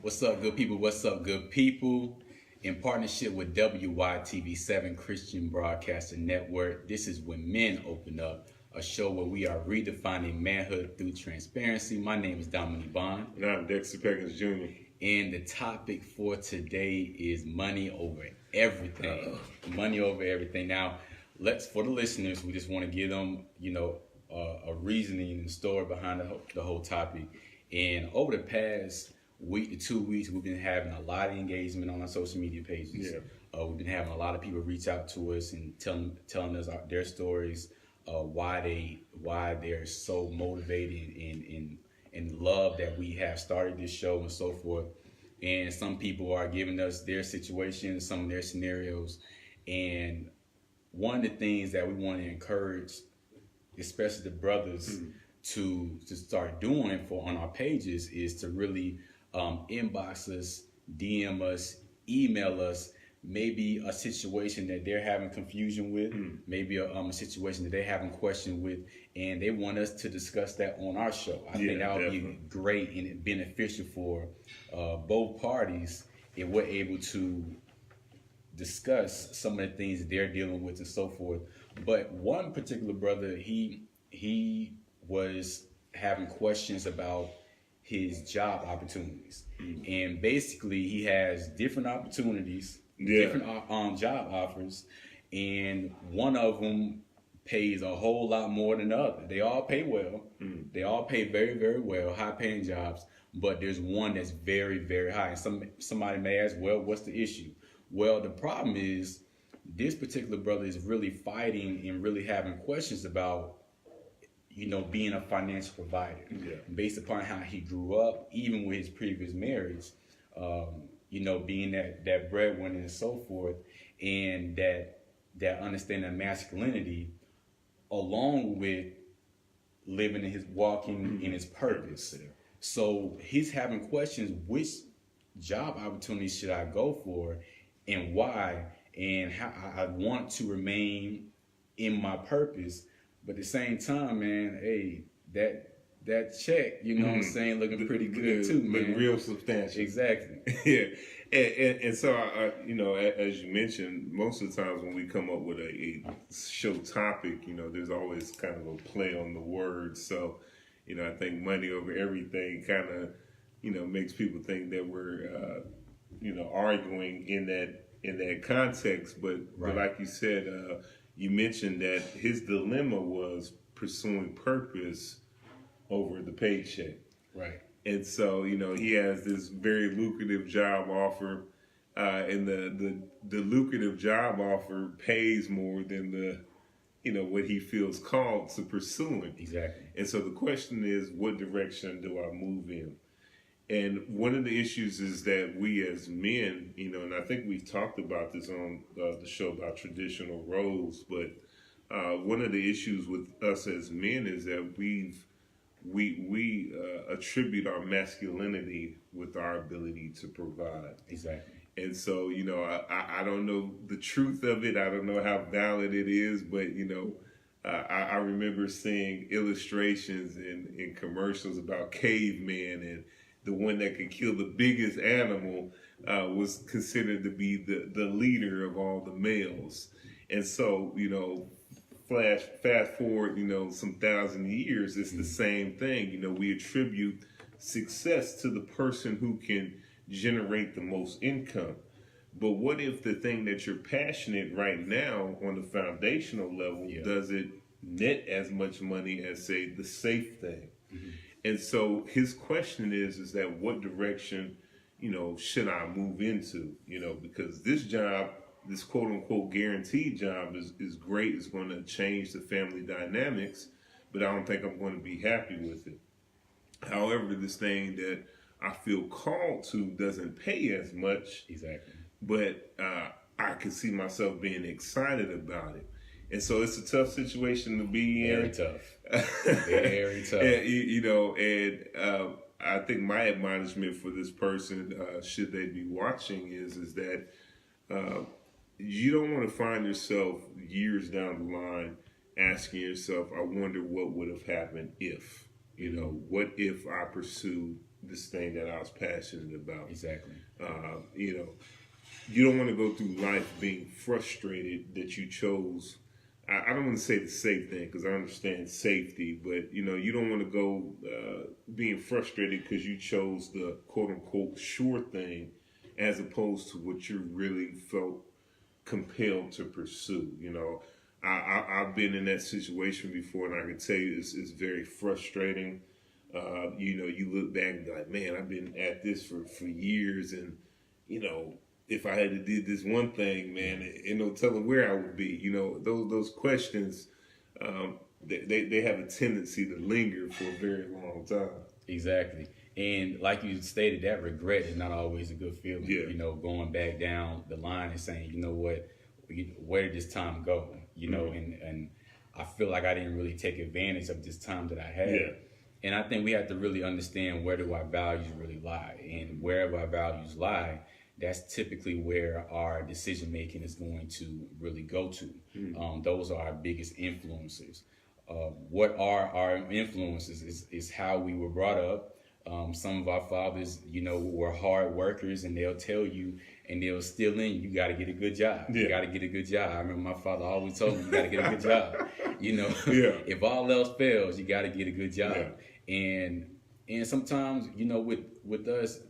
What's up, good people? What's up, good people? In partnership with WYTV7 Christian Broadcasting Network, this is When Men Open Up, a show where we are redefining manhood through transparency. My name is Dominique. And I'm Dexter Peggins Jr. And the topic for today is money over everything. Money over everything. Now, for the listeners, we just want to give them, a reasoning and story behind the whole topic. And over the past week to 2 weeks, we've been having a lot of engagement on our social media pages. Yeah. We've been having a lot of people reach out to us and telling us their stories, why they're so motivated and love that we have started this show and so forth. And some people are giving us their situations, some of their scenarios. And one of the things that we want to encourage, especially the brothers, to start doing on our pages is to really inbox us, DM us, email us, maybe a situation that they're having confusion with, maybe a situation that they're having question with, and they want us to discuss that on our show. I think that would be great and beneficial for both parties if we're able to discuss some of the things that they're dealing with and so forth. But one particular brother, he was having questions about his job opportunities, and basically he has different opportunities, different job offers, and one of them pays a whole lot more than the other. They all pay well. They all pay very, very well, high-paying jobs, but there's one that's very, very high. And somebody may ask, well, what's the issue? Well, the problem is this particular brother is really fighting and really having questions about being a financial provider, based upon how he grew up, even with his previous marriage, being that breadwinner and so forth, and that understanding of masculinity, along with living in walking in his purpose. So he's having questions: which job opportunities should I go for, and why, and how I want to remain in my purpose. But at the same time, man, hey, that check, what I'm saying, looking pretty good too, man. Looking real substantial. Exactly. Yeah. And so, as you mentioned, most of the times when we come up with a show topic, there's always kind of a play on the words. So, I think money over everything kind of, makes people think that we're, arguing in that context. But like you said, you mentioned that his dilemma was pursuing purpose over the paycheck. Right. And so, he has this very lucrative job offer, and the lucrative job offer pays more than what he feels called to pursuing. Exactly. And so the question is, what direction do I move in? And one of the issues is that we as men, and I think we've talked about this on the show about traditional roles, but one of the issues with us as men is that we attribute our masculinity with our ability to provide. Exactly. And so, I don't know the truth of it. I don't know how valid it is, but, I remember seeing illustrations in commercials about cavemen, and the one that could kill the biggest animal was considered to be the leader of all the males. And so, fast forward, some thousand years, it's the same thing. We attribute success to the person who can generate the most income. But what if the thing that you're passionate right now on the foundational level doesn't net as much money as, say, the safe thing? And so his question is that what direction, should I move into? Because this job, this quote unquote guaranteed job is great. It's going to change the family dynamics, but I don't think I'm going to be happy with it. However, this thing that I feel called to doesn't pay as much. Exactly. But I can see myself being excited about it. And so it's a tough situation to be in. Very tough. Very tough. And I think my admonishment for this person, should they be watching, is that you don't want to find yourself years down the line asking yourself, I wonder what would have happened if, what if I pursued this thing that I was passionate about. Exactly. You know, you don't want to go through life being frustrated that you chose. I don't want to say the safe thing because I understand safety, but you know, you don't want to go being frustrated because you chose the quote unquote sure thing as opposed to what you really felt compelled to pursue. You know, I've been in that situation before, and I can tell you it's very frustrating. You know, you look back and be like, man, I've been at this for years, and you know, if I had to did this one thing, man, ain't no telling where I would be. You know, those questions, they have a tendency to linger for a very long time. Exactly. And like you stated, that regret is not always a good feeling. Yeah. You know, going back down the line and saying, you know what, where did this time go? You know, and I feel like I didn't really take advantage of this time that I had. Yeah. And I think we have to really understand where do our values really lie. And wherever our values lie, that's typically where our decision making is going to really go to. Those are our biggest influences. What are our influences is how we were brought up. Some of our fathers, you know, were hard workers, and they'll tell you, and they'll still in you got to get a good job. Yeah. You got to get a good job. I remember my father always told me, you got to get a good job. You know, Yeah. if all else fails, you got to get a good job. Yeah. And sometimes, you know, with us,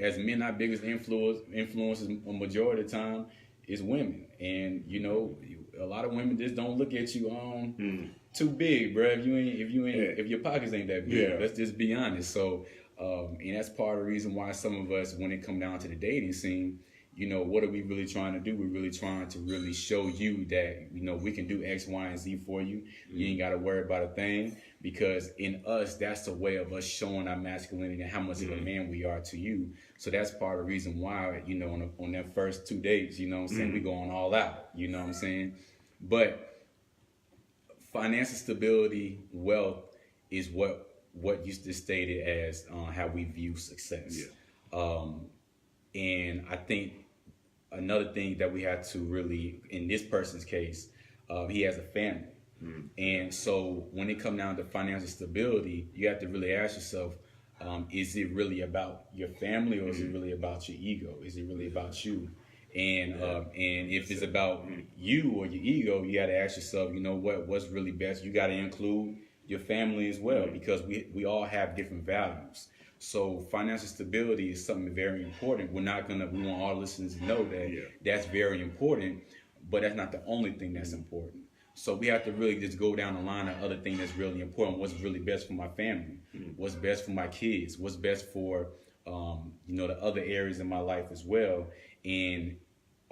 as men, our biggest influences a majority of the time is women. And you know, a lot of women just don't look at you too big, bro. If your pockets ain't that big, let's just be honest. So, and that's part of the reason why some of us, when it come down to the dating scene, you know, what are we really trying to do? We're really trying to really show you that, you know, we can do X, Y, and Z for you. You ain't got to worry about a thing, because in us, that's a way of us showing our masculinity and how much of a man we are to you. So that's part of the reason why, you know, on that first 2 dates, you know what I'm saying, we going all out, you know what I'm saying? But financial stability, wealth is what you just stated as how we view success. And I think another thing that we have to really, in this person's case, he has a family. And so when it comes down to financial stability, you have to really ask yourself, is it really about your family, or is it really about your ego? Is it really about you? And if it's about you or your ego, you got to ask yourself, you know what's really best? You got to include your family as well, because we all have different values. So financial stability is something very important. We want our listeners to know that that's very important, but that's not the only thing that's important. So we have to really just go down the line of other things that's really important. What's really best for my family? What's best for my kids? What's best for, you know, the other areas in my life as well? And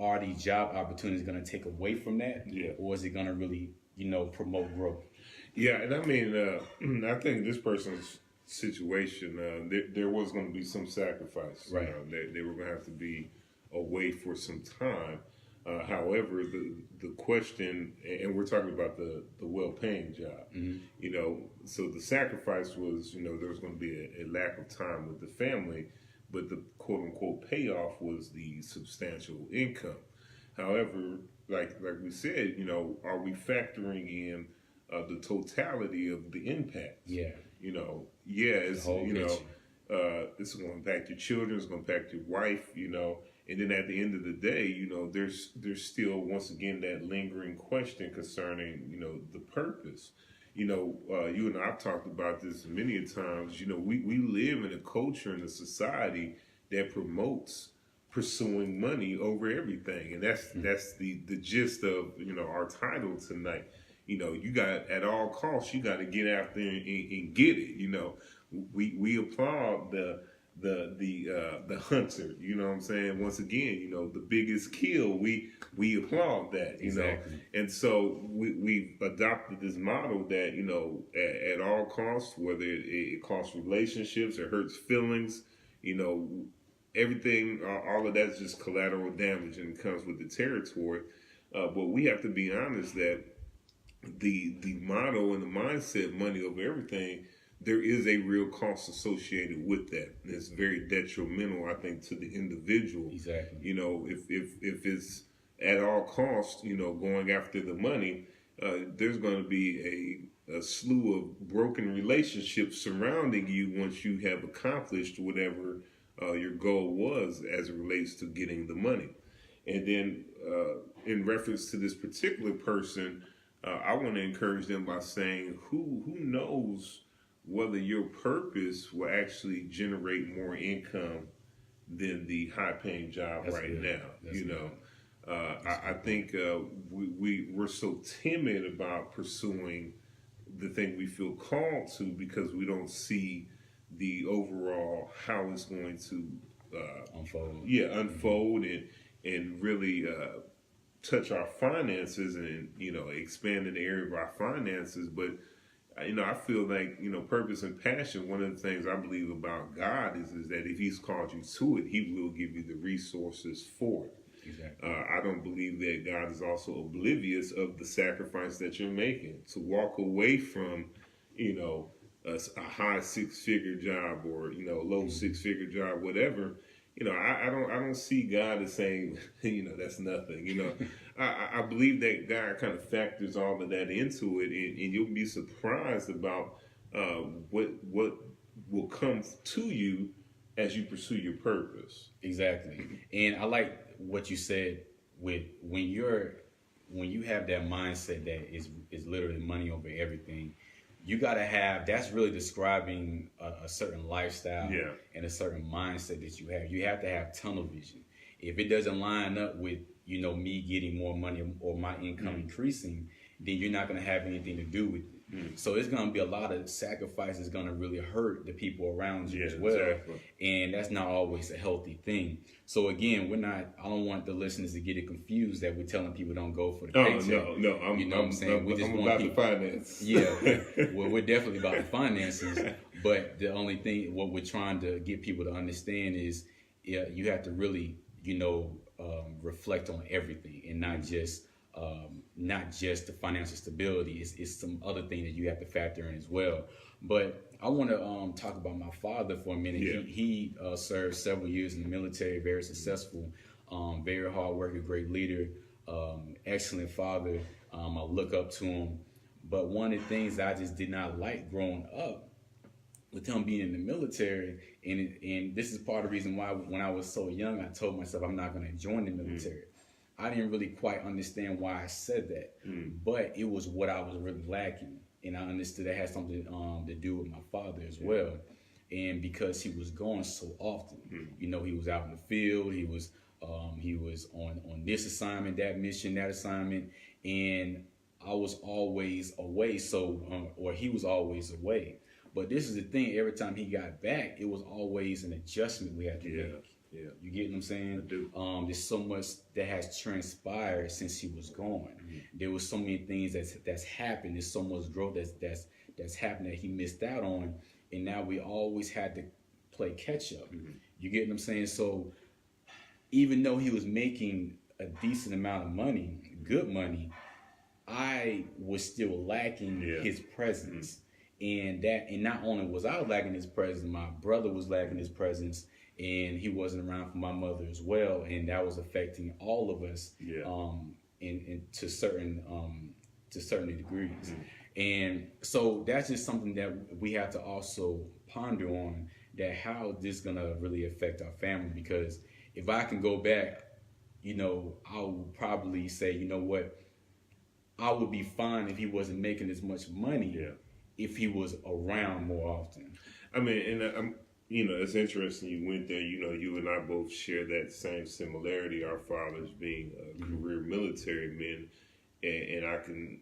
are these job opportunities going to take away from that? Or is it going to really, you know, promote growth? Yeah, and I mean, I think this person's situation, there was going to be some sacrifice. Right. They were going to have to be away for some time. However, the question, and we're talking about the well-paying job, you know, so the sacrifice was, you know, there was going to be a lack of time with the family, but the quote-unquote payoff was the substantial income. However, like we said, you know, are we factoring in the totality of the impact? You know, it's, you know, it's going to impact your children, it's going to impact your wife, you know, and then at the end of the day, you know, there's still, once again, that lingering question concerning, you know, the purpose. You know, you and I have talked about this many a times. You know, we live in a culture and a society that promotes pursuing money over everything. And that's the gist of, you know, our title tonight. You know, you got, at all costs, you got to get out there and get it. You know, we applaud the hunter, you know what I'm saying? Once again, you know, the biggest kill, we applaud that, you know? And so we've adopted this model that, you know, at all costs, whether it costs relationships, it hurts feelings, you know, everything, all of that's just collateral damage, and it comes with the territory. But we have to be honest that the model and the mindset, money over everything, there is a real cost associated with that. And it's very detrimental, I think, to the individual. You know, if it's at all costs, you know, going after the money, there's going to be a slew of broken relationships surrounding you once you have accomplished whatever your goal was as it relates to getting the money. And then, in reference to this particular person, I want to encourage them by saying, who knows whether your purpose will actually generate more income than the high-paying job now. That's good. I think we're so timid about pursuing the thing we feel called to because we don't see the overall how it's going to Unfold. Unfold and really touch our finances and expand in the area of our finances. But I feel like purpose and passion. One of the things I believe about God is that if He's called you to it, He will give you the resources for it. Exactly. I don't believe that God is also oblivious of the sacrifice that you're making to walk away from, a high six-figure job or low six-figure job, whatever. I don't see God as saying, that's nothing. I believe that God kind of factors all of that into it, and you'll be surprised about what will come to you as you pursue your purpose. Exactly. And I like what you said with when you have that mindset that is literally money over everything. You got to have, that's really describing a certain lifestyle and a certain mindset that you have. You have to have tunnel vision. If it doesn't line up with, me getting more money or my income increasing, then you're not going to have anything to do with it. So it's going to be a lot of sacrifices going to really hurt the people around you as well. Exactly. And that's not always a healthy thing. So again, I don't want the listeners to get it confused that we're telling people don't go for the paycheck. No. I'm saying? We just I'm want about people, the finance. Yeah. Well, we're definitely about the finances. But the only thing, what we're trying to get people to understand is, you have to really, reflect on everything and not just the financial stability. It's some other thing that you have to factor in as well. But I want to talk about my father for a minute. Yeah. He served several years in the military, very successful, very hard worker, great leader, excellent father. I look up to him. But one of the things I just did not like growing up with him being in the military, and this is part of the reason why when I was so young, I told myself I'm not going to join the military. I didn't really quite understand why I said that, but it was what I was really lacking. And I understood that had something to do with my father as well. And because he was gone so often, he was out in the field, he was on this assignment, that mission, that assignment, and I was always away. Or he was always away. But this is the thing, every time he got back, it was always an adjustment we had to make. Yeah. You get what I'm saying? I do. There's so much that has transpired since he was gone. There was so many things that's happened. There's so much growth that's happened that he missed out on, and now we always had to play catch up. You get what I'm saying? So even though he was making a decent amount of money, good money, I was still lacking his presence. And not only was I lacking his presence, my brother was lacking his presence. And he wasn't around for my mother as well, and that was affecting all of us, in to certain degrees. And so that's just something that we have to also ponder on, that how this is gonna really affect our family. Because if I can go back, I would probably say, what, I would be fine if he wasn't making as much money if he was around more often. I mean, and it's interesting you went there. You and I both share that same similarity. Our fathers being career military men, and I can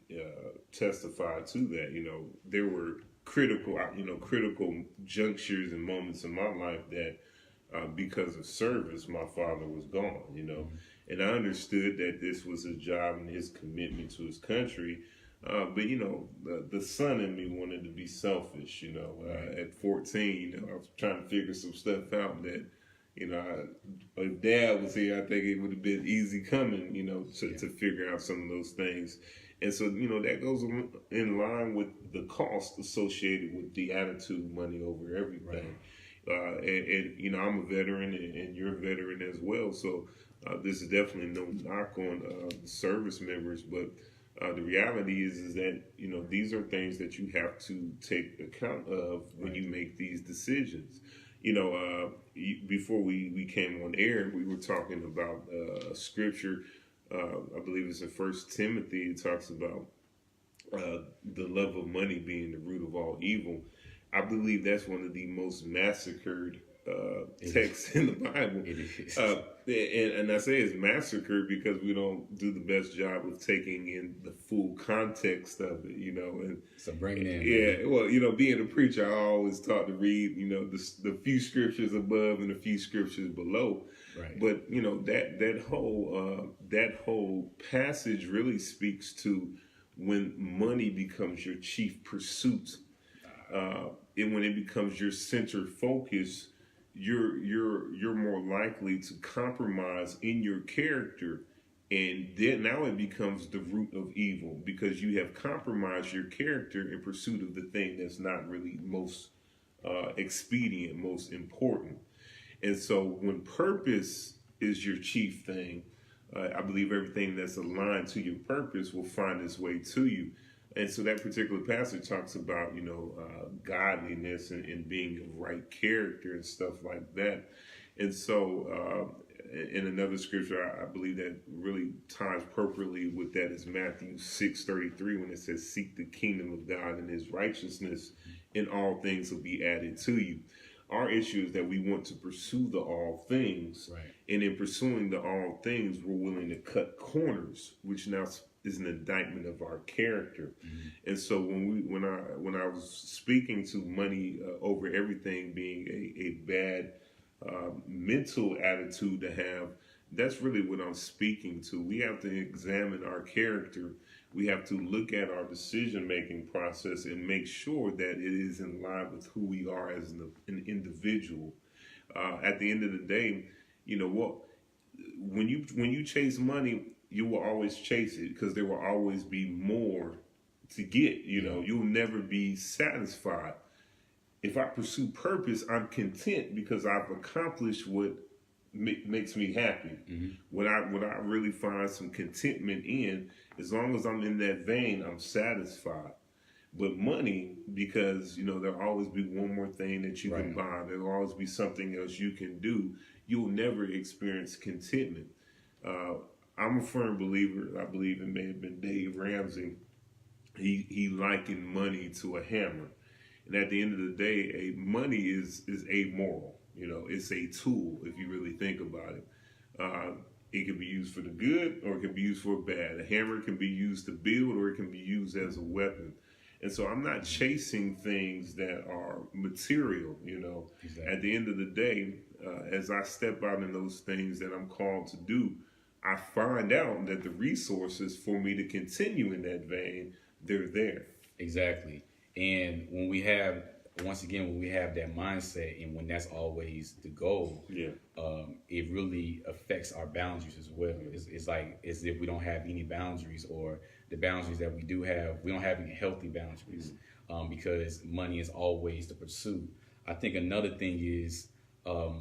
testify to that. There were critical junctures and moments in my life that, because of service, my father was gone. And I understood that this was his job and his commitment to his country. But the son in me wanted to be selfish. At 14, I was trying to figure some stuff out that, if Dad was here, I think it would have been easy coming, to figure out some of those things. And so, that goes in line with the cost associated with the attitude, money over everything. Right. And I'm a veteran, and you're a veteran as well. So this is definitely no knock on the service members, but The reality is that, you know, these are things that you have to take account of when you make these decisions. You know, before we came on air, we were talking about scripture. I believe it's in First Timothy. It talks about the love of money being the root of all evil. I believe that's one of the most massacred texts in the Bible. It is. And I say it's massacred because we don't do the best job of taking in the full context of it, you know. And So bring it in. yeah, Man. well, you know, being a preacher, I always taught to read, you know, the few scriptures above and a few scriptures below. Right. But you know that whole passage really speaks to when money becomes your chief pursuit, and when it becomes your center focus, you're more likely to compromise in your character, and then now it becomes the root of evil because you have compromised your character in pursuit of the thing that's not really most expedient, most important. And so when purpose is your chief thing, I believe everything that's aligned to your purpose will find its way to you. And so that particular passage talks about, you know, godliness and being of right character and stuff like that. And so in another scripture, I believe that really ties appropriately with that is Matthew 6:33, when it says, seek the kingdom of God and his righteousness, and all things will be added to you. Our issue is that we want to pursue the all things, Right. and in pursuing the all things, we're willing to cut corners, which now is an indictment of our character. Mm-hmm. And so when I was speaking to money over everything being a bad mental attitude to have, that's really what I'm speaking to. We have to examine our character. We have to look at our decision-making process and make sure that it is in line with who we are as an individual. At the end of the day, you know what? When you chase money, you will always chase it because there will always be more to get. You know, you'll never be satisfied. If I pursue purpose, I'm content because I've accomplished what makes me happy. Mm-hmm. What I really find some contentment in, as long as I'm in that vein, I'm satisfied. But money, because, you know, there'll always be one more thing that you can buy. There'll always be something else you can do. You'll never experience contentment. I'm a firm believer. I believe it may have been Dave Ramsey. He likened money to a hammer. And at the end of the day, money is amoral. You know, it's a tool if you really think about it. It can be used for the good or it can be used for bad. A hammer can be used to build or it can be used as a weapon. And so I'm not chasing things that are material, you know. Exactly. At the end of the day, as I step out in those things that I'm called to do, I find out that the resources for me to continue in that vein, they're there. Exactly. And when we have that mindset and when that's always the goal, it really affects our boundaries as well. It's like as if we don't have any boundaries, or the boundaries that we do have, we don't have any healthy boundaries, because money is always the pursuit. I think another thing is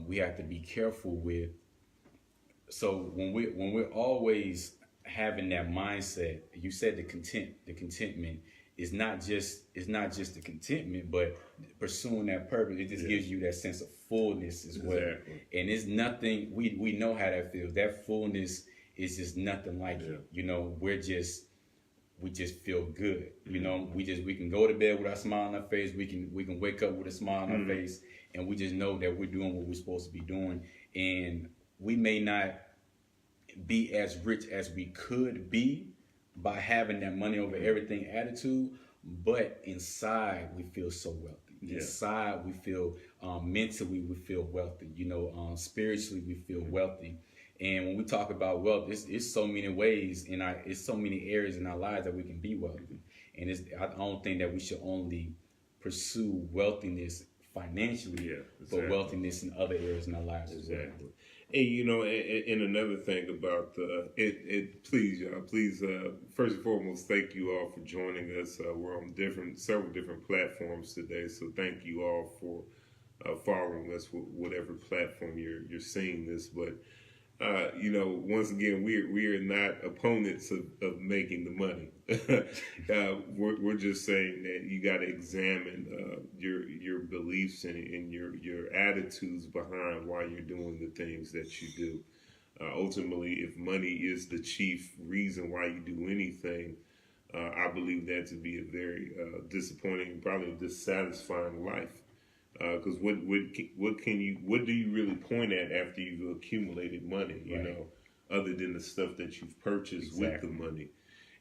we have to be careful with. So when we're always having that mindset, you said the contentment. It's not just the contentment, but pursuing that purpose. It just gives you that sense of fullness as well. And it's nothing. We know how that feels. That fullness is just nothing like it. You know, we just feel good. You know, we can go to bed with a smile on our face. We can wake up with a smile on our face, and we just know that we're doing what we're supposed to be doing. And we may not be as rich as we could be by having that money over everything attitude, but inside we feel so wealthy. Inside we feel mentally we feel wealthy. You know, spiritually we feel wealthy. And when we talk about wealth, it's so many ways it's so many areas in our lives that we can be wealthy. And I don't think that we should only pursue wealthiness financially, but wealthiness in other areas in our lives as well. And you know, and another thing about please, y'all, first and foremost, thank you all for joining us. We're on several different platforms today, so thank you all for following us with whatever platform you're seeing this. But once again, we're not opponents of making the money. We're just saying that you got to examine your beliefs and your attitudes behind why you're doing the things that you do. Ultimately, if money is the chief reason why you do anything, I believe that to be a very disappointing, probably dissatisfying life. Because what do you really point at after you've accumulated money? Other than the stuff that you've purchased with the money.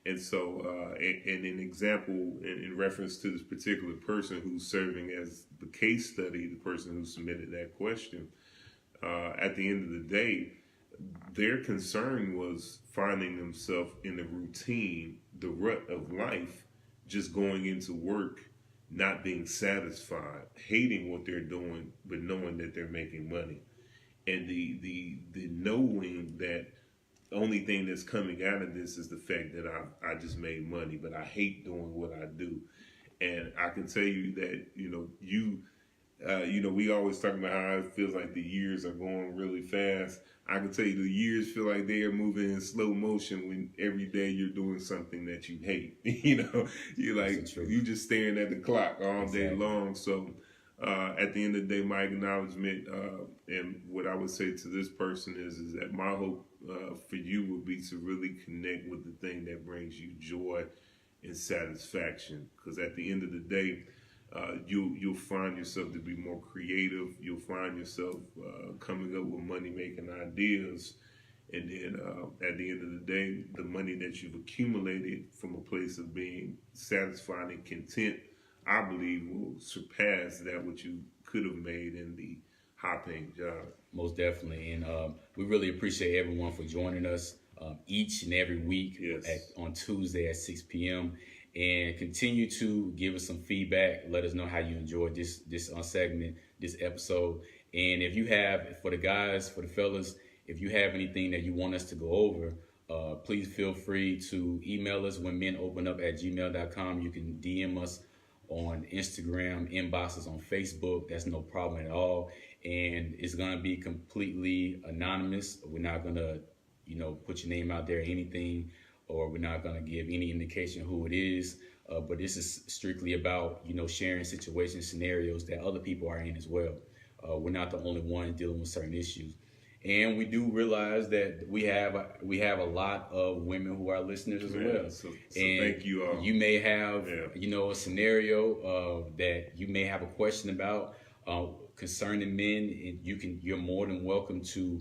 And so, and an example in reference to this particular person who's serving as the case study, the person who submitted that question, at the end of the day, their concern was finding themselves in the routine, the rut of life, just going into work, not being satisfied, hating what they're doing, but knowing that they're making money. And the knowing that the only thing that's coming out of this is the fact that I just made money, but I hate doing what I do. And I can tell you that, we always talk about how it feels like the years are going really fast. I can tell you the years feel like they are moving in slow motion when every day you're doing something that you hate. You're like, you just staring at the clock all day long. So at the end of the day, my acknowledgement and what I would say to this person is that my hope for you would be to really connect with the thing that brings you joy and satisfaction. Because at the end of the day, you'll find yourself to be more creative. You'll find yourself coming up with money-making ideas. And then at the end of the day, the money that you've accumulated from a place of being satisfied and content, I believe, will surpass that what you could have made in the high-paying job. Most definitely. And we really appreciate everyone for joining us each and every week on Tuesday at 6 p.m. And continue to give us some feedback. Let us know how you enjoyed this segment, this episode. And if you have, for the guys, for the fellas, if you have anything that you want us to go over, please feel free to email us whenmenopenup@gmail.com. You can DM us on Instagram, inbox us on Facebook. That's no problem at all. And it's going to be completely anonymous. We're not going to, put your name out there or anything, or we're not going to give any indication who it is. But this is strictly about, sharing situations, scenarios that other people are in as well. We're not the only one dealing with certain issues. And we do realize that we have a lot of women who are listeners as well. So and thank you all. You may have, a scenario that you may have a question about concerning men, and you're more than welcome to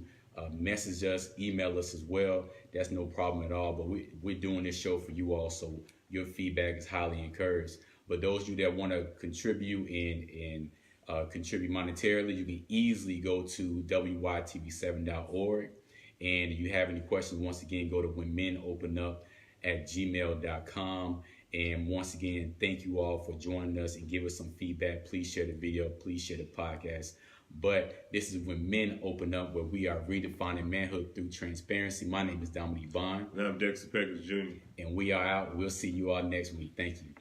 message us, email us as well. That's no problem at all. But we're doing this show for you all, so your feedback is highly encouraged. But those of you that want to contribute and contribute monetarily, you can easily go to WYTV7.org. And if you have any questions, once again, go to whenmenopenup@gmail.com. And once again, thank you all for joining us and give us some feedback. Please share the video. Please share the podcast. But this is When Men Open Up, where we are redefining manhood through transparency. My name is Dominique. And I'm Dexter Peggins Jr. And we are out. We'll see you all next week. Thank you.